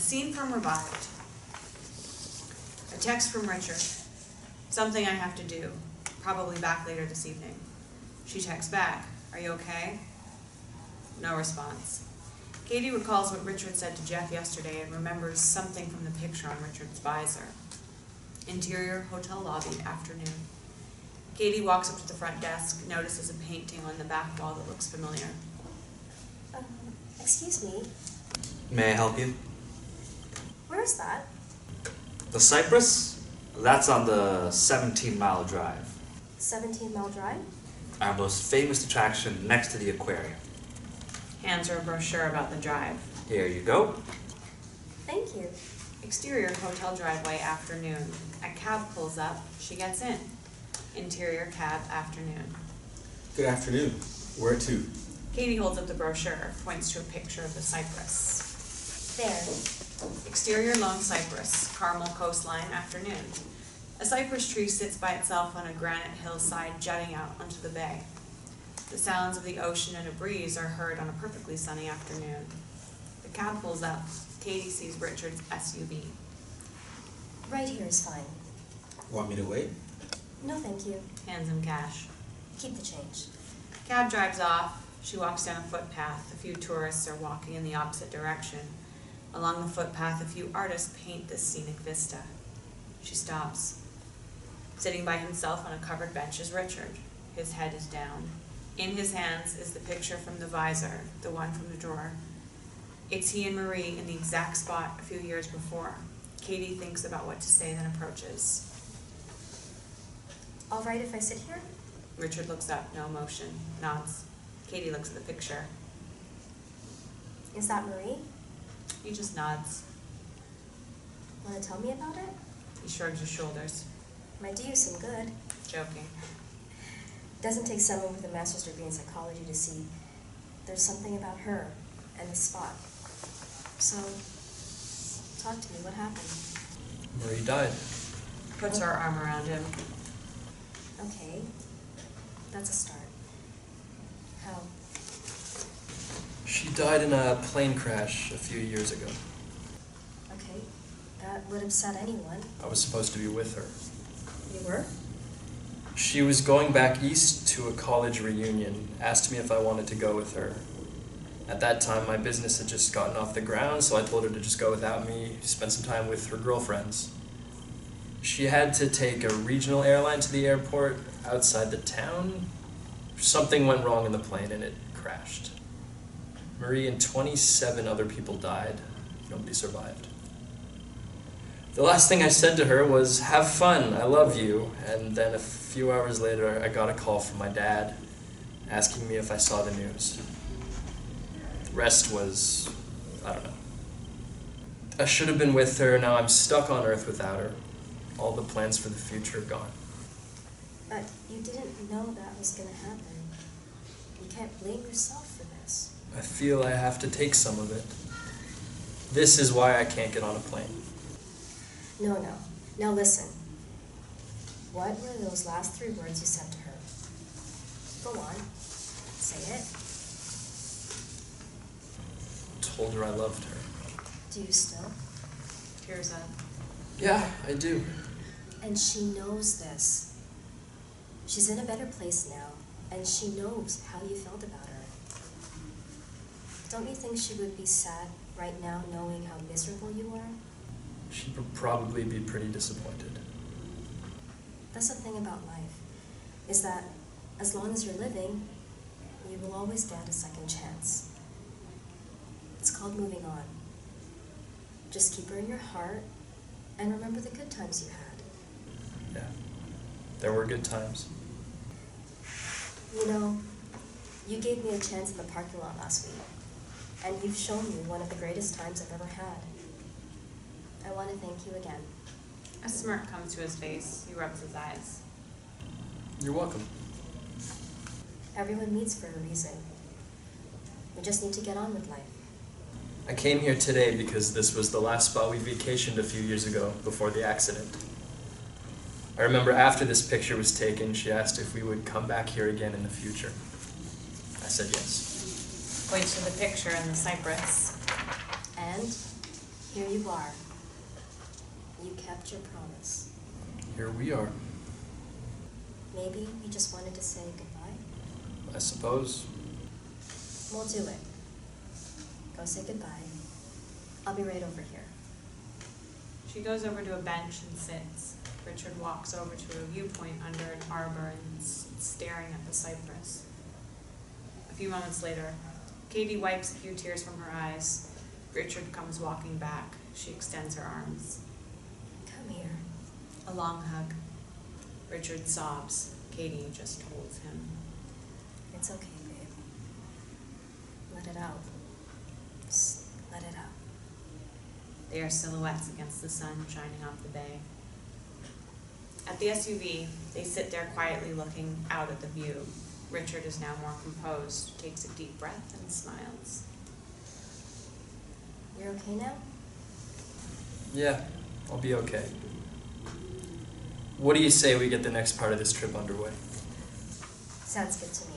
Scene from Revived. A text from Richard. Something I have to do. Probably back later this evening. She texts back. Are you okay? No response. Katie recalls what Richard said to Jeff yesterday and remembers something from the picture on Richard's visor. Interior hotel lobby, afternoon. Katie walks up to the front desk, notices a painting on the back wall that looks familiar. Excuse me. May I help you? Where is that? The Cypress? That's on the 17-mile drive. 17-mile drive? Our most famous attraction next to the aquarium. Hands her a brochure about the drive. Here you go. Thank you. Exterior hotel driveway, afternoon. A cab pulls up. She gets in. Interior cab, afternoon. Good afternoon. Where to? Katie holds up the brochure, points to a picture of the cypress. There. Exterior lone cypress, Carmel coastline, afternoon. A cypress tree sits by itself on a granite hillside jutting out onto the bay. The sounds of the ocean and a breeze are heard on a perfectly sunny afternoon. The cab pulls up. Katie sees Richard's SUV. Right here is fine. Want me to wait? No, thank you. Hands him cash. Keep the change. Cab drives off. She walks down a footpath. A few tourists are walking in the opposite direction. Along the footpath, a few artists paint this scenic vista. She stops. Sitting by himself on a covered bench is Richard. His head is down. In his hands is the picture from the visor, the one from the drawer. It's he and Marie in the exact spot a few years before. Katie thinks about what to say, then approaches. All right if I sit here? Richard looks up, no emotion, nods. Katie looks at the picture. Is that Marie? He just nods. Want to tell me about it? He shrugs his shoulders. Might do you some good. Joking. Doesn't take someone with a master's degree in psychology to see there's something about her and the spot. So, talk to me. What happened? Marie died. Puts her arm around him. Okay. That's a start. How? She died in a plane crash a few years ago. Okay. That would upset anyone. I was supposed to be with her. You were? She was going back east to a college reunion, asked me if I wanted to go with her. At that time, my business had just gotten off the ground, so I told her to just go without me, spend some time with her girlfriends. She had to take a regional airline to the airport outside the town. Something went wrong in the plane and it crashed. Marie and 27 other people died. Nobody survived. The last thing I said to her was, "Have fun, I love you." And then a few hours later, I got a call from my dad asking me if I saw the news. The rest was, I don't know. I should have been with her, now I'm stuck on Earth without her. All the plans for the future are gone. But you didn't know that was going to happen. You can't blame yourself for this. I feel I have to take some of it. This is why I can't get on a plane. No. Now listen. What were those last 3 words you said to her? Go on. Say it. Told her I loved her. Do you still? Tears up. Yeah, I do. And she knows this. She's in a better place now, and she knows how you felt about her. Don't you think she would be sad right now knowing how miserable you were? She'd probably be pretty disappointed. That's the thing about life, is that as long as you're living, you will always get a second chance. It's called moving on. Just keep her in your heart and remember the good times you had. Yeah, there were good times. You know, you gave me a chance in the parking lot last week, and you've shown me one of the greatest times I've ever had. I want to thank you again. A smirk comes to his face. He rubs his eyes. You're welcome. Everyone meets for a reason. We just need to get on with life. I came here today because this was the last spot we vacationed a few years ago before the accident. I remember after this picture was taken, she asked if we would come back here again in the future. I said yes. Points to the picture and the cypress. And Here you are. You kept your promise. Here we are, Maybe you just wanted to say goodbye? I suppose. We'll do it. Go say goodbye. I'll be right over here. She goes over to a bench and sits. Richard walks over to a viewpoint under an arbor and staring at the cypress. A few moments later, Katie wipes a few tears from her eyes. Richard comes walking back. She extends her arms. Come here. A long hug. Richard sobs. Katie just holds him. It's okay, babe. Let it out. Just let it out. They are silhouettes against the sun shining off the bay. At the SUV, they sit there quietly looking out at the view. Richard is now more composed, takes a deep breath, and smiles. You're okay now? Yeah, I'll be okay. What do you say we get the next part of this trip underway? Sounds good to me.